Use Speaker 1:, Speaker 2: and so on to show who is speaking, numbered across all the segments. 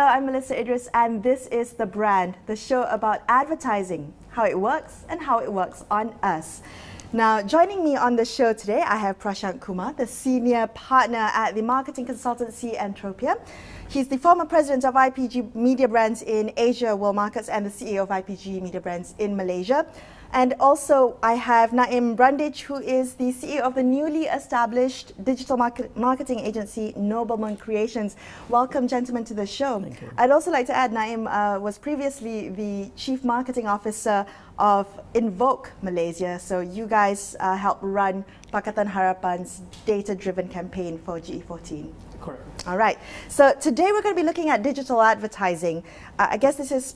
Speaker 1: I'm Melisa Idris, and this is The Brand, the show about advertising, how it works and how it works on us. Now, joining me on the show today, I have Prashant Kumar, the senior partner at the marketing consultancy Entropia. He's the former president of IPG Media Brands in Asia World Markets and the CEO of IPG Media Brands in Malaysia. And also, I have Naim Brandich, who is the CEO of the newly established digital marketing agency, Nobleman Creations. Welcome, gentlemen, to the show.
Speaker 2: Thank you.
Speaker 1: I'd also like to add, Naim was previously the Chief Marketing Officer of Invoke Malaysia. So you guys helped run Pakatan Harapan's data-driven campaign for GE14.
Speaker 2: Correct.
Speaker 1: All right. So today we're going to be looking at digital advertising. I guess this is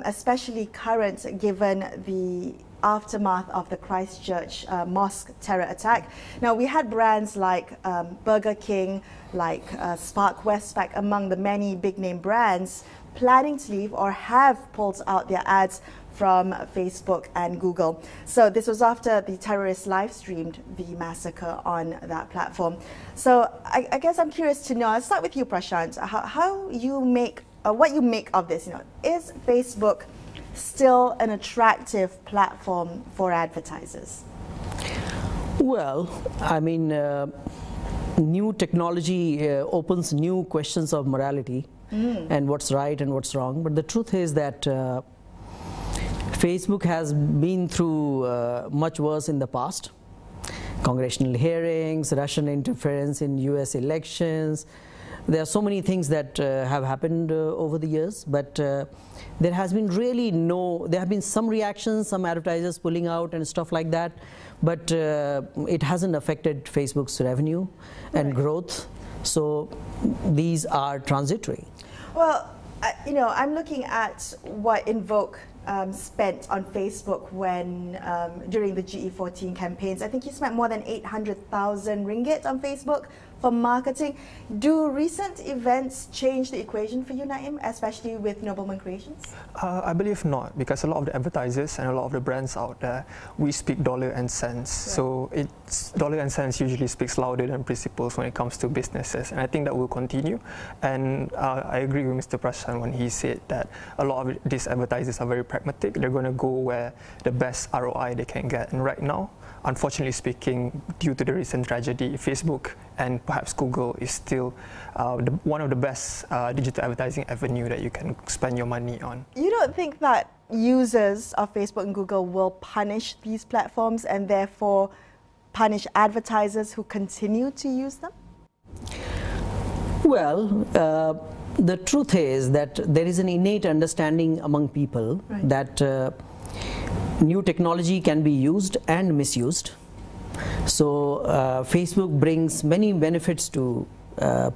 Speaker 1: especially current given the aftermath of the Christchurch mosque terror attack. Now, we had brands like Burger King, like Spark Westpac, among the many big-name brands planning to leave or have pulled out their ads from Facebook and Google. So this was after the terrorists live-streamed the massacre on that platform. So I guess I'm curious to know, I'll start with you, Prashant, how you make, what you make of this. Is Facebook still an attractive platform for advertisers?
Speaker 2: Well, I mean, new technology opens new questions of morality and what's right and what's wrong. But the truth is that Facebook has been through much worse in the past. Congressional hearings, Russian interference in US elections. There are so many things that have happened over the years, but there has been really there have been some reactions, some advertisers pulling out and stuff like that, but it hasn't affected Facebook's revenue and growth. So these are transitory.
Speaker 1: Well, I'm looking at what Invoke spent on Facebook when during the GE14 campaigns. I think you spent more than 800,000 ringgit on Facebook for marketing. Do recent events change the equation for you, Naim, especially with Nobleman Creations?
Speaker 3: I believe not, because a lot of the advertisers and a lot of the brands out there, we speak dollar and cents. Right. So dollar and cents usually speaks louder than principles when it comes to businesses, and I think that will continue. And I agree with Mr. Prashant when he said that a lot of these advertisers are very pragmatic. They're going to go where the best ROI they can get. And right now, unfortunately speaking, due to the recent tragedy, Facebook and perhaps Google is still one of the best digital advertising avenue that you can spend your money on. You
Speaker 1: don't think that users of Facebook and Google will punish these platforms and therefore punish advertisers who continue to use them?
Speaker 2: Well, the truth is that there is an innate understanding among people that new technology can be used and misused. So Facebook brings many benefits to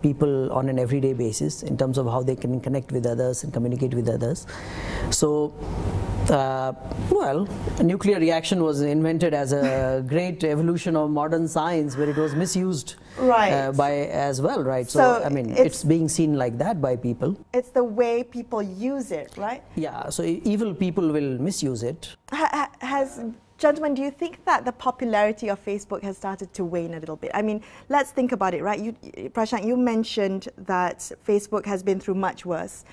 Speaker 2: people on an everyday basis in terms of how they can connect with others and communicate with others. So, well, a nuclear reaction was invented as a great evolution of modern science, where it was misused as well, right? So I mean, it's being seen like that by people. It's
Speaker 1: the way people use it, right?
Speaker 2: Yeah, so evil people will misuse it.
Speaker 1: Gentlemen, do you think that the popularity of Facebook has started to wane a little bit? I mean, let's think about it, right? Prashant, you mentioned that Facebook has been through much worse.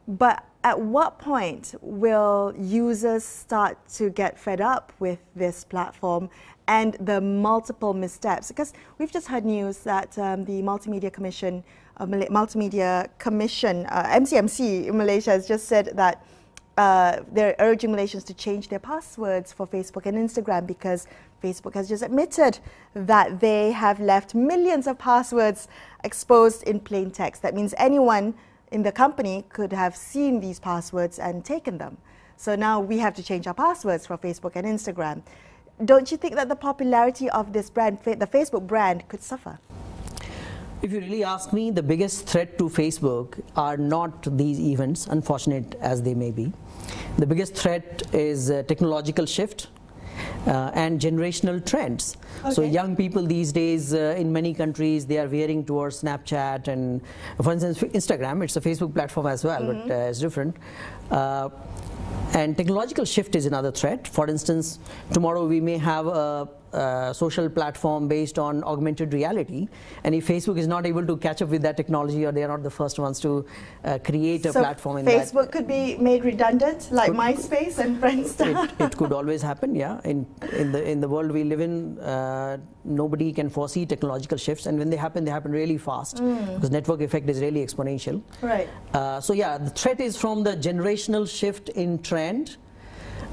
Speaker 1: But at what point will users start to get fed up with this platform and the multiple missteps? Because we've just heard news that the Multimedia Commission, MCMC in Malaysia, has just said that they're urging Malaysians to change their passwords for Facebook and Instagram because Facebook has just admitted that they have left millions of passwords exposed in plain text. That means anyone in the company could have seen these passwords and taken them. So now we have to change our passwords for Facebook and Instagram. Don't you think that the popularity of this brand, the Facebook brand, could suffer?
Speaker 2: If you really ask me, the biggest threat to Facebook are not these events, unfortunate as they may be. The biggest threat is technological shift and generational trends. Okay. So young people these days in many countries, they are veering towards Snapchat and, for instance, Instagram. It's a Facebook platform as well, but it's different. And technological shift is another threat. For instance, tomorrow we may have a social platform based on augmented reality, and if Facebook is not able to catch up with that technology, or they are not the first ones to create a platform in that.
Speaker 1: Facebook could be made redundant, like MySpace and Friendster.
Speaker 2: It could always happen, yeah. In the world we live in, nobody can foresee technological shifts, and when they happen really fast, because network effect is really exponential.
Speaker 1: Right.
Speaker 2: So yeah, the threat is from the generational shift in trend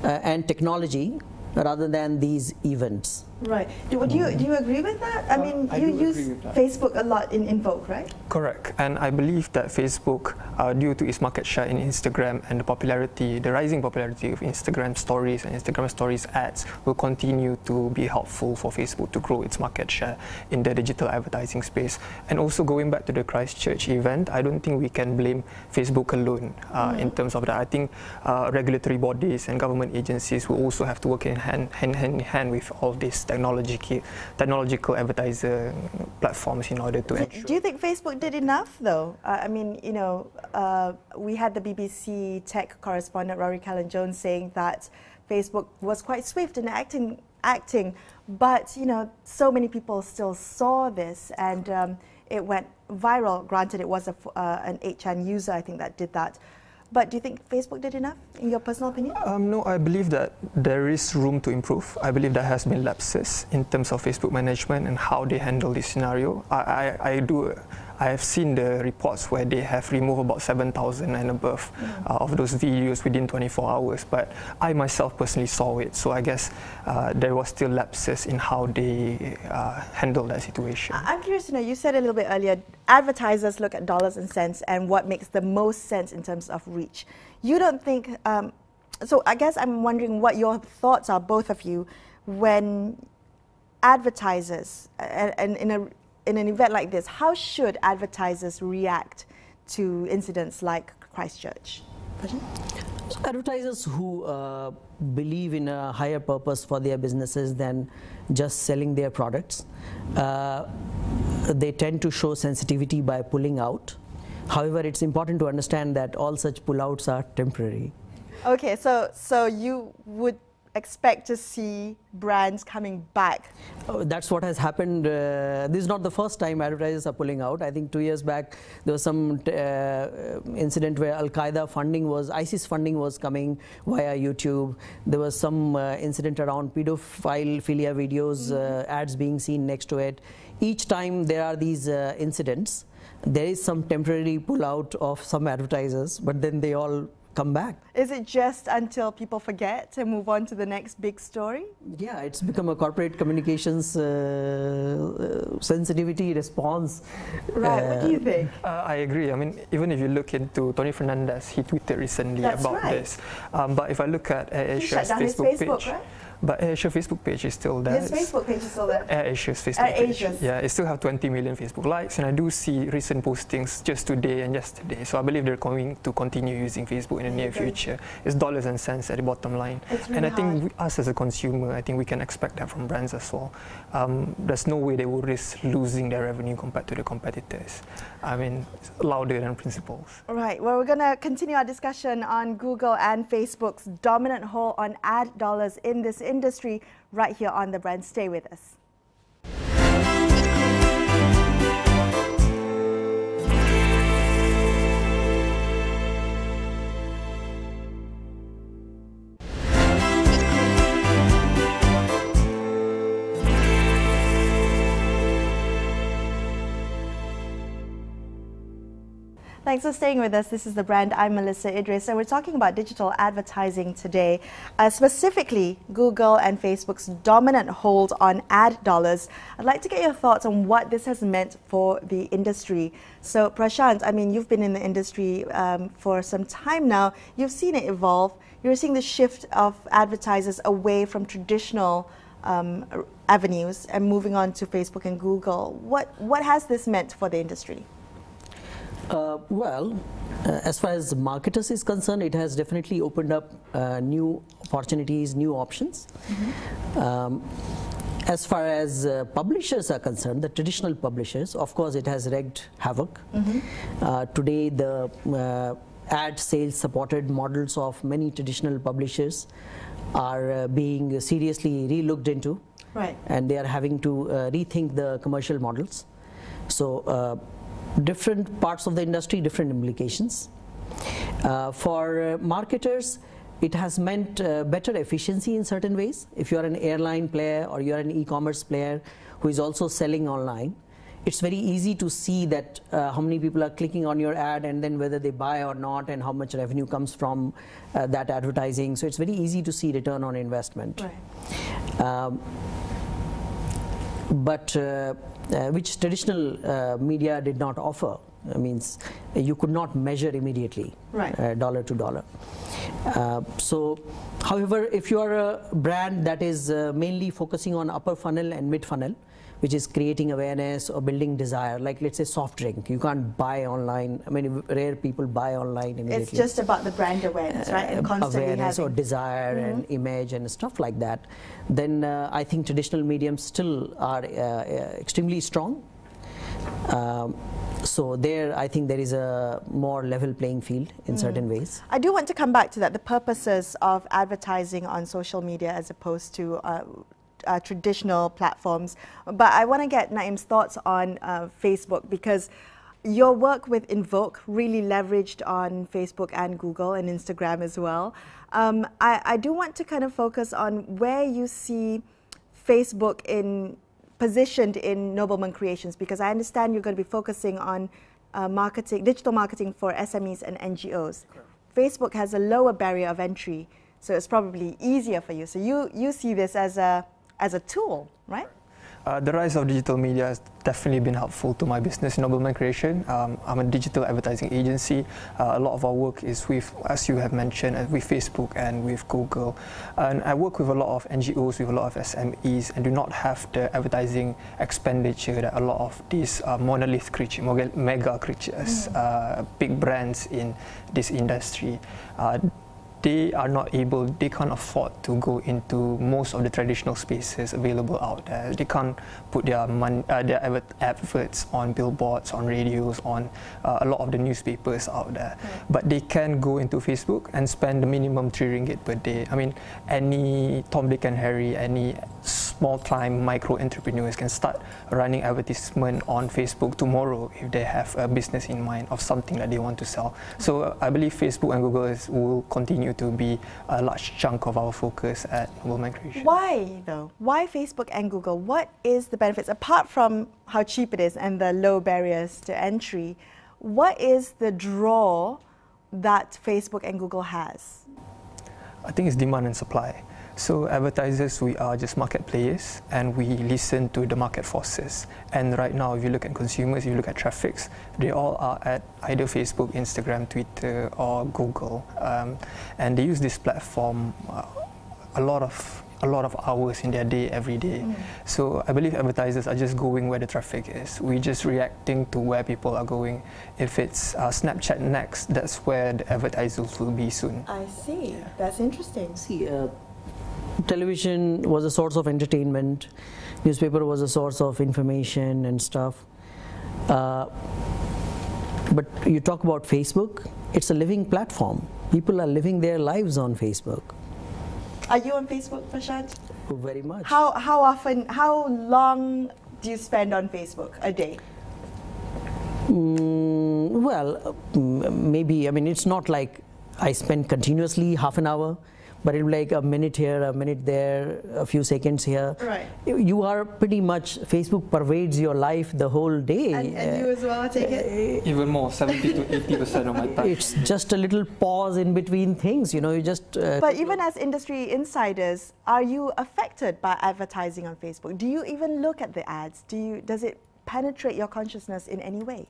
Speaker 2: and technology, rather than these events.
Speaker 1: Right. Do you agree with that? I mean, you use Facebook a lot in Invoke, right?
Speaker 3: Correct. And I believe that Facebook, due to its market share in Instagram and the rising popularity of Instagram stories and Instagram stories ads, will continue to be helpful for Facebook to grow its market share in the digital advertising space. And also going back to the Christchurch event, I don't think we can blame Facebook alone in terms of that. I think regulatory bodies and government agencies will also have to work hand in hand with all these technological advertiser platforms in order to ensure.
Speaker 1: Do you think Facebook did enough, though? I mean, you know, we had the BBC tech correspondent Rory Callan-Jones saying that Facebook was quite swift in acting, but you know, so many people still saw this, and it went viral. Granted, it was an 8chan user, I think, that did that. But do you think Facebook did enough, in your personal opinion?
Speaker 3: No, I believe that there is room to improve. I believe there has been lapses in terms of Facebook management and how they handle this scenario. I have seen the reports where they have removed about 7,000 and above of those videos within 24 hours. But I myself personally saw it, so I guess there was still lapses in how they handled that situation.
Speaker 1: I'm curious to know, you said a little bit earlier, advertisers look at dollars and cents and what makes the most sense in terms of reach. You don't think, so I guess I'm wondering what your thoughts are, both of you, when advertisers, and in an event like this, how should advertisers react to incidents like Christchurch?
Speaker 2: So advertisers who believe in a higher purpose for their businesses than just selling their products, they tend to show sensitivity by pulling out. However, it's important to understand that all such pullouts are temporary.
Speaker 1: Okay, so you would expect to see brands coming back?
Speaker 2: That's what has happened. This is not the first time advertisers are pulling out. I think 2 years back there was some incident where Al-Qaeda funding ISIS funding was coming via YouTube. There was some incident around pedophilia videos, ads being seen next to it. Each time there are these incidents, there is some temporary pullout of some advertisers, but then they all come back.
Speaker 1: Is it just until people forget and move on to the next big story?
Speaker 2: Yeah, it's become a corporate communications sensitivity response.
Speaker 1: Right, what do you think?
Speaker 3: I agree. I mean, even if you look into Tony Fernandez, he tweeted recently about this. But if I look at AirAsia's Facebook page,
Speaker 1: right?
Speaker 3: But AirAsia's Facebook page is still there.
Speaker 1: His Facebook page is still there?
Speaker 3: AirAsia's Facebook page. Yeah, it still have 20 million Facebook likes, and I do see recent postings just today and yesterday. So I believe they're going to continue using Facebook in the near future. It's dollars and cents at the bottom line.
Speaker 1: Really
Speaker 3: and I think us as a consumer, I think we can expect that from brands as well. There's no way they will risk losing their revenue compared to the competitors. I mean, it's louder than principles.
Speaker 1: All right, well, we're going to continue our discussion on Google and Facebook's dominant hold on ad dollars in this industry right here on The Brand. Stay with us. Thanks for staying with us. This is The Brand. I'm Melisa Idris, and we're talking about digital advertising today, specifically Google and Facebook's dominant hold on ad dollars. I'd like to get your thoughts on what this has meant for the industry. So, Prashant, I mean, you've been in the industry for some time now. You've seen it evolve. You're seeing the shift of advertisers away from traditional avenues and moving on to Facebook and Google. What has this meant for the industry?
Speaker 2: As far as marketers is concerned, it has definitely opened up new opportunities, new options. As far as publishers are concerned, the traditional publishers, of course, it has wreaked havoc. Today, the ad sales supported models of many traditional publishers are being seriously re-looked into.
Speaker 1: Right.
Speaker 2: And they are having to rethink the commercial models. So different parts of the industry, different implications. For marketers, it has meant better efficiency in certain ways. If you are an airline player or you are an e-commerce player who is also selling online, it's very easy to see that how many people are clicking on your ad and then whether they buy or not and how much revenue comes from that advertising. So it's very easy to see return on investment.
Speaker 1: Right.
Speaker 2: But which traditional media did not offer. Means you could not measure immediately,
Speaker 1: right.
Speaker 2: Dollar to dollar. So, however, if you are a brand that is mainly focusing on upper funnel and mid funnel, which is creating awareness or building desire, like let's say soft drink, you can't buy online. I mean, rare people buy online immediately.
Speaker 1: It's just about the brand awareness, right? And constantly
Speaker 2: awareness or desire and image and stuff like that. Then I think traditional mediums still are extremely strong. So there, I think there is a more level playing field in certain ways.
Speaker 1: I do want to come back to that, the purposes of advertising on social media as opposed to traditional platforms. But I want to get Naeem's thoughts on Facebook, because your work with Invoke really leveraged on Facebook and Google and Instagram as well. I do want to kind of focus on where you see Facebook positioned in Nobleman Creations, because I understand you're going to be focusing on digital marketing for SMEs and NGOs.
Speaker 3: Correct.
Speaker 1: Facebook has a lower barrier of entry, so it's probably easier for you. So you see this as a tool, right?
Speaker 3: The rise of digital media has definitely been helpful to my business, Nobleman Creation. I'm a digital advertising agency. A lot of our work is with, as you have mentioned, with Facebook and with Google. And I work with a lot of NGOs, with a lot of SMEs, and do not have the advertising expenditure that a lot of these monolith creatures, mega creatures, big brands in this industry. They can't afford to go into most of the traditional spaces available out there. They can't put their adverts on billboards, on radios, on a lot of the newspapers out there.
Speaker 1: Right.
Speaker 3: But they can go into Facebook and spend the minimum RM3 per day. I mean, any Tom, Dick and Harry, any small-time micro-entrepreneurs can start running advertisement on Facebook tomorrow if they have a business in mind of something that they want to sell. So I believe Facebook and Google will continue to be a large chunk of our focus at Nobleman Creation.
Speaker 1: Why though? Why Facebook and Google? What is the benefits, apart from how cheap it is and the low barriers to entry? What is the draw that Facebook and Google has?
Speaker 3: I think it's demand and supply. So advertisers, we are just market players, and we listen to the market forces. And right now, if you look at consumers, you look at traffics, they all are at either Facebook, Instagram, Twitter, or Google, and they use this platform a lot of hours in their day, every day. So I believe advertisers are just going where the traffic is. We're just reacting to where people are going. If it's Snapchat next, that's where the advertisers will be soon.
Speaker 1: I see. Yeah. That's interesting.
Speaker 2: See, television was a source of entertainment, newspaper was a source of information and stuff. But you talk about Facebook, it's a living platform. People are living their lives on Facebook.
Speaker 1: Are you on Facebook, Prashant?
Speaker 2: Very much.
Speaker 1: How long do you spend on Facebook a day?
Speaker 2: Well, maybe, I mean, it's not like I spend continuously half an hour, but it'll be like a minute here, a minute there, a few seconds here.
Speaker 1: Right.
Speaker 2: You are pretty much, Facebook pervades your life the whole day.
Speaker 1: And you as well, I take it?
Speaker 3: Even more, 70 to 80% of my time.
Speaker 2: It's just a little pause in between things, you know, you just...
Speaker 1: But even as industry insiders, are you affected by advertising on Facebook? Do you even look at the ads? Does it penetrate your consciousness in any way?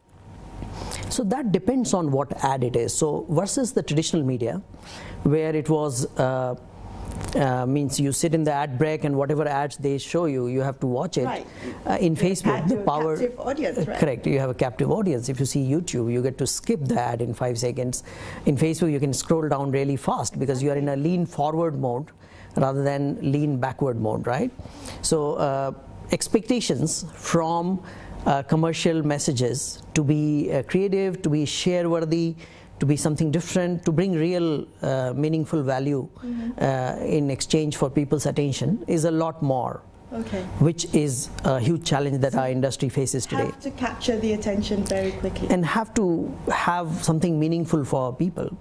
Speaker 2: So that depends on what ad it is. So versus the traditional media, where it was means you sit in the ad break and whatever ads they show you, you have to watch it.
Speaker 1: Right.
Speaker 2: In Facebook, the power,
Speaker 1: captive audience, right?
Speaker 2: Correct. You have a captive audience. If you see YouTube, you get to skip the ad in 5 seconds. In Facebook, you can scroll down really fast because you are in a lean forward mode rather than lean backward mode, right? So expectations from commercial messages to be creative, to be share-worthy, to be something different, to bring real meaningful value in exchange for people's attention is a lot more
Speaker 1: Okay.
Speaker 2: which is a huge challenge that our industry faces today.
Speaker 1: Have to capture the attention very quickly.
Speaker 2: And have to have something meaningful for people.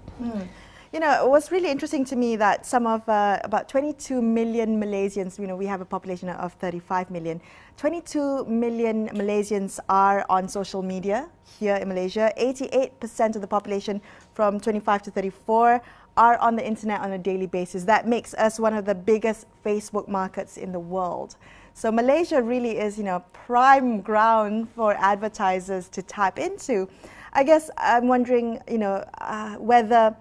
Speaker 1: You know, it was really interesting to me that some of about 22 million Malaysians, you know, we have a population of 35 million. 22 million Malaysians are on social media here in Malaysia. 88% of the population from 25 to 34 are on the internet on a daily basis. That makes us one of the biggest Facebook markets in the world. So Malaysia really is, you know, prime ground for advertisers to tap into. I guess I'm wondering, you know, whether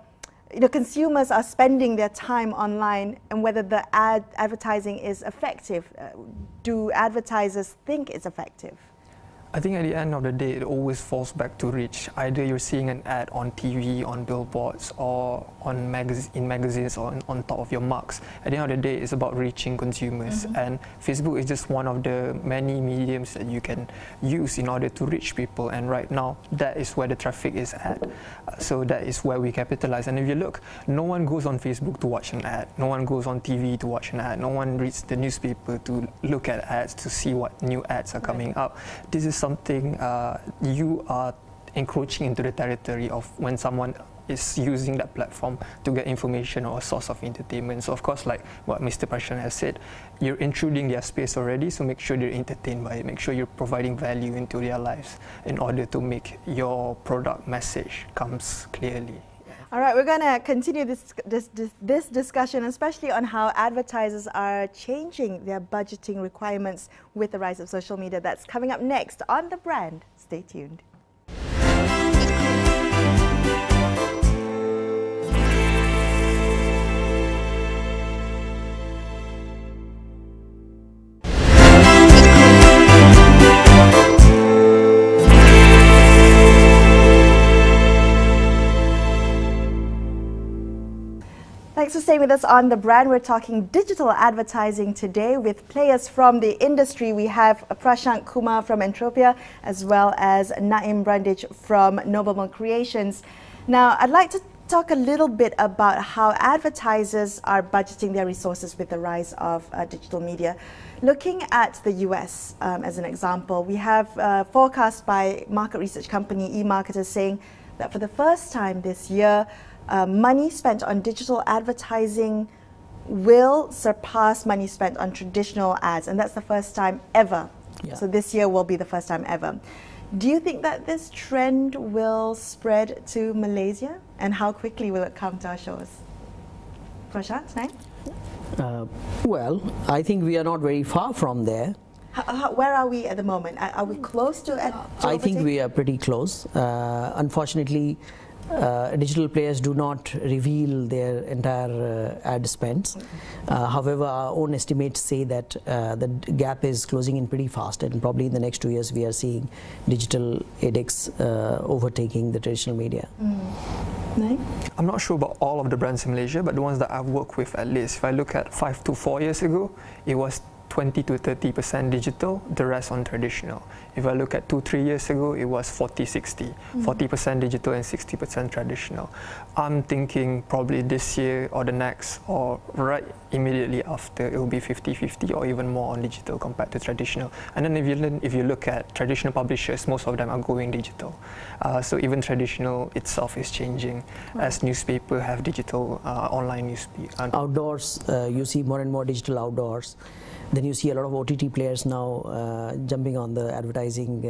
Speaker 1: consumers are spending their time online and whether the advertising is effective. Do advertisers think it's effective?
Speaker 3: I think at the end of the day, it always falls back to reach. Either you're seeing an ad on TV, on billboards, or on in magazines, or on top of your mugs. At the end of the day, it's about reaching consumers. And Facebook is just one of the many mediums that you can use in order to reach people. And right now, that is where the traffic is at. So that is where we capitalize. And if you look, no one goes on Facebook to watch an ad. No one goes on TV to watch an ad. No one reads the newspaper to look at ads, to see what new ads are coming up. This is something you are encroaching into the territory of when someone is using that platform to get information or a source of entertainment. So of course, like what Mr. Prashant has said, you're intruding their space already, so make sure they're entertained by it. Make sure you're providing value into their lives in order to make your product message comes clearly.
Speaker 1: All right, we're going to continue this discussion, especially on how advertisers are changing their budgeting requirements with the rise of social media. That's coming up next on The Brand. Stay tuned. Thanks for staying with us on The Brand. We're talking digital advertising today with players from the industry. We have Prashant Kumar from Entropia as well as Naim Brandich from Nobleman Creations. Now, I'd like to talk a little bit about how advertisers are budgeting their resources with the rise of digital media. Looking at the US as an example, we have forecast by market research company eMarketer saying that for the first time this year, money spent on digital advertising will surpass money spent on traditional ads, and that's the first time ever. Yeah. So this year will be the first time ever. Do you think that this trend will spread to Malaysia, and how quickly will it come to our shores? Prashant, Naim?
Speaker 2: Well, I think we are not very far from there.
Speaker 1: Where are we at the moment? Are we close to it?
Speaker 2: I think we are pretty close. Unfortunately, digital players do not reveal their entire ad spends. However, our own estimates say that the gap is closing in pretty fast, and probably in the next 2 years we are seeing digital edX overtaking the traditional media.
Speaker 3: I'm not sure about all of the brands in Malaysia, but the ones that I've worked with at least, if I look at 5 to 4 years ago, it was 20 to 30% digital, the rest on traditional. If I look at 2-3 years ago, it was 40-60, 40% digital and 60% traditional. I'm thinking probably this year or the next, or right immediately after, it will be 50-50 or even more on digital compared to traditional. And then if you look at traditional publishers, most of them are going digital. So even traditional itself is changing as newspaper have digital online newspaper.
Speaker 2: Outdoors, you see more and more digital outdoors. Then you see a lot of OTT players now jumping on the advertising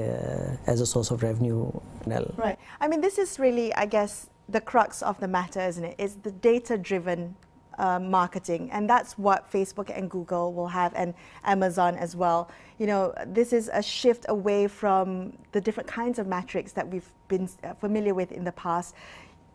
Speaker 2: as a source of revenue.
Speaker 1: Right. I mean, this is really, I guess, the crux of the matter, isn't it? It's the data-driven marketing, and that's what Facebook and Google will have, and Amazon as well. You know, this is a shift away from the different kinds of metrics that we've been familiar with in the past.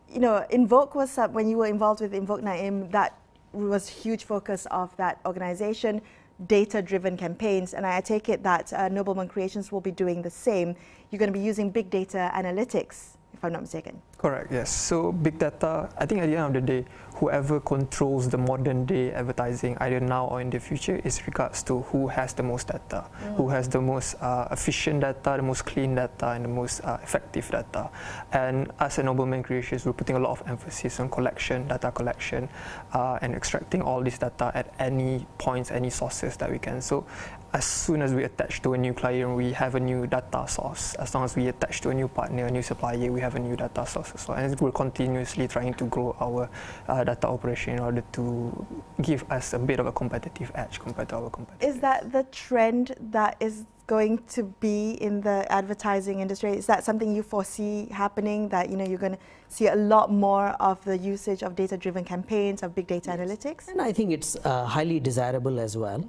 Speaker 1: You know, Invoke was, when you were involved with Invoke, Naim, that was a huge focus of that organization. Data-driven campaigns, and I take it that Nobleman Creations will be doing the same. You're going to be using big data analytics, if I'm not mistaken.
Speaker 3: Correct, yes. So big data, I think at the end of the day, whoever controls the modern day advertising, either now or in the future, is regards to who has the most data, who has the most efficient data, the most clean data, and the most effective data. And us at Nobleman Creations, we're putting a lot of emphasis on collection, data collection, and extracting all this data at any points, any sources that we can. So as soon as we attach to a new client, we have a new data source. As long as we attach to a new partner, a new supplier, we have a new data source as well. And we're continuously trying to grow our data operation in order to give us a bit of a competitive edge compared to our competitors.
Speaker 1: Is that the trend that is going to be in the advertising industry? Is that something you foresee happening, that you're going to see a lot more of the usage of data-driven campaigns, of big data analytics?
Speaker 2: And I think it's highly desirable as well.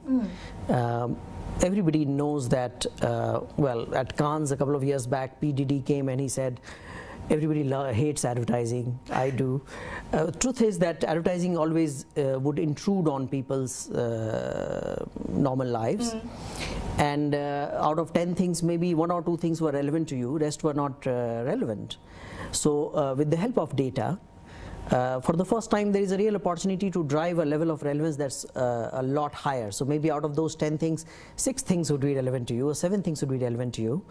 Speaker 2: Everybody knows that, well, at Cannes a couple of years back, P. Diddy came and he said, everybody hates advertising. I do. Truth is that advertising always would intrude on people's normal lives. And out of 10 things, maybe 1 or 2 things were relevant to you, rest were not relevant. So with the help of data, for the first time, there is a real opportunity to drive a level of relevance that's a lot higher. So maybe out of those 10 things, 6 things would be relevant to you, or 7 things would be relevant to you.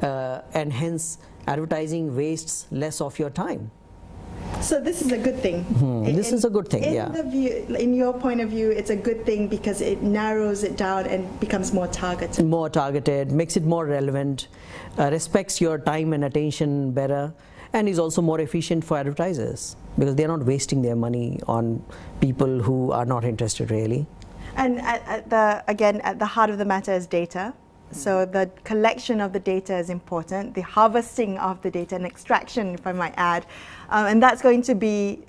Speaker 2: And hence, advertising wastes less of your time.
Speaker 1: So this is a good thing.
Speaker 2: This is a good thing, yeah.
Speaker 1: In your point of view, it's a good thing because it narrows it down and becomes more targeted.
Speaker 2: More targeted, makes it more relevant, respects your time and attention better, and is also more efficient for advertisers because they're not wasting their money on people who are not interested really.
Speaker 1: And at the heart of the matter is data. So the collection of the data is important, the harvesting of the data and extraction, if I might add, and that's going to be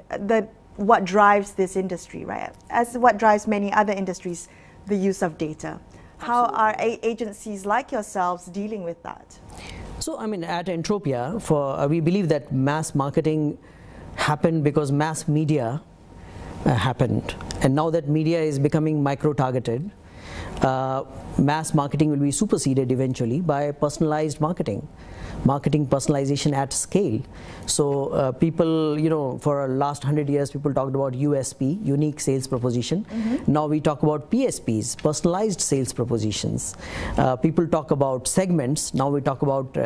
Speaker 1: what drives this industry, right? As what drives many other industries, the use of data. How are agencies like yourselves dealing with that?
Speaker 2: So, I mean, at Entropia, we believe that mass marketing happened because mass media happened, and now that media is becoming micro-targeted, mass marketing will be superseded eventually by personalized marketing personalization at scale. So people, for the last 100 years, people talked about USP, unique sales proposition. Now we talk about PSPs, personalized sales propositions. People talk about segments. Now we talk about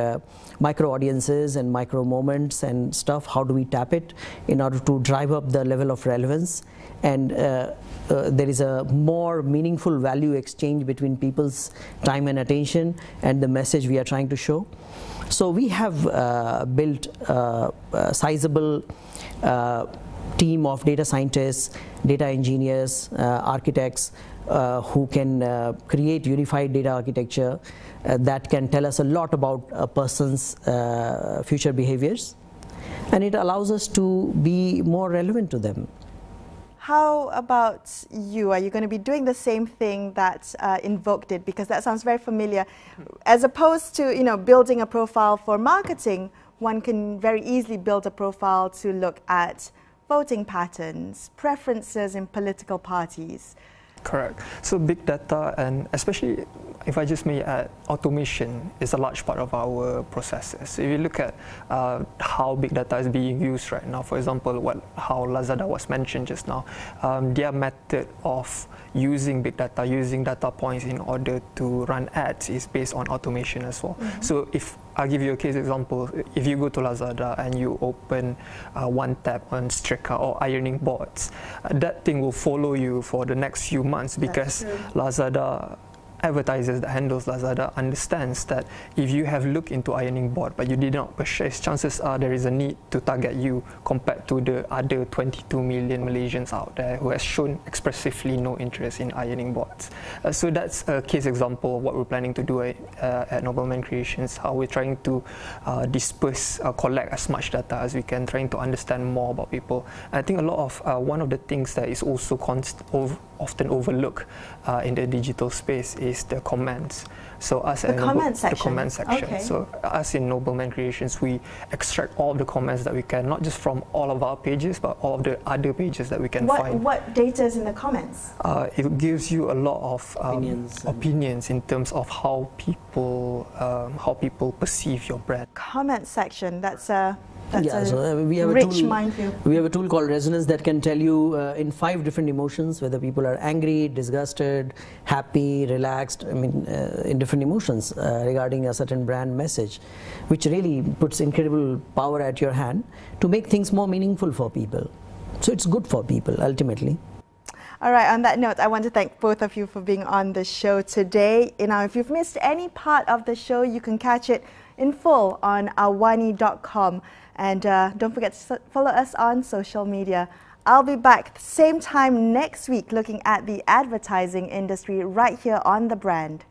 Speaker 2: micro audiences and micro moments and stuff. How do we tap it in order to drive up the level of relevance? And there is a more meaningful value exchange between people's time and attention and the message we are trying to show. So we have built a sizable team of data scientists, data engineers, architects who can create unified data architecture that can tell us a lot about a person's future behaviors, and it allows us to be more relevant to them.
Speaker 1: How about you? Are you going to be doing the same thing that Invoke did? Because that sounds very familiar. As opposed to building a profile for marketing, one can very easily build a profile to look at voting patterns, preferences in political parties.
Speaker 3: Correct. So big data, and especially if I just may add, automation is a large part of our processes. If you look at how big data is being used right now, for example, how Lazada was mentioned just now, their method of using big data, using data points in order to run ads is based on automation as well. So if I'll give you a case example. If you go to Lazada and you open one tab on Striker or ironing boards, that thing will follow you for the next few months because Lazada advertisers that handles Lazada understands that if you have looked into ironing board but you did not purchase, chances are there is a need to target you compared to the other 22 million Malaysians out there who has shown expressively no interest in ironing boards. So that's a case example of what we're planning to do at Nobleman Creations, how we're trying to collect as much data as we can, trying to understand more about people. And I think a lot of one of the things that is also often overlooked in the digital space is the comments. So us
Speaker 1: the comment section. Okay.
Speaker 3: So us in Nobleman Creations, we extract all the comments that we can, not just from all of our pages, but all of the other pages that we can find.
Speaker 1: What data is in the comments?
Speaker 3: It gives you a lot of opinions in terms of how people perceive your brand.
Speaker 1: Comment section. That's a That's
Speaker 2: we have
Speaker 1: rich
Speaker 2: a tool,
Speaker 1: minefield.
Speaker 2: We have a tool called Resonance that can tell you in 5 different emotions whether people are angry, disgusted, happy, relaxed. I mean, in different emotions regarding a certain brand message, which really puts incredible power at your hand to make things more meaningful for people. So it's good for people ultimately.
Speaker 1: All right, on that note, I want to thank both of you for being on the show today. If you've missed any part of the show, you can catch it in full on awani.com. And don't forget to follow us on social media. I'll be back same time next week looking at the advertising industry right here on The Brand.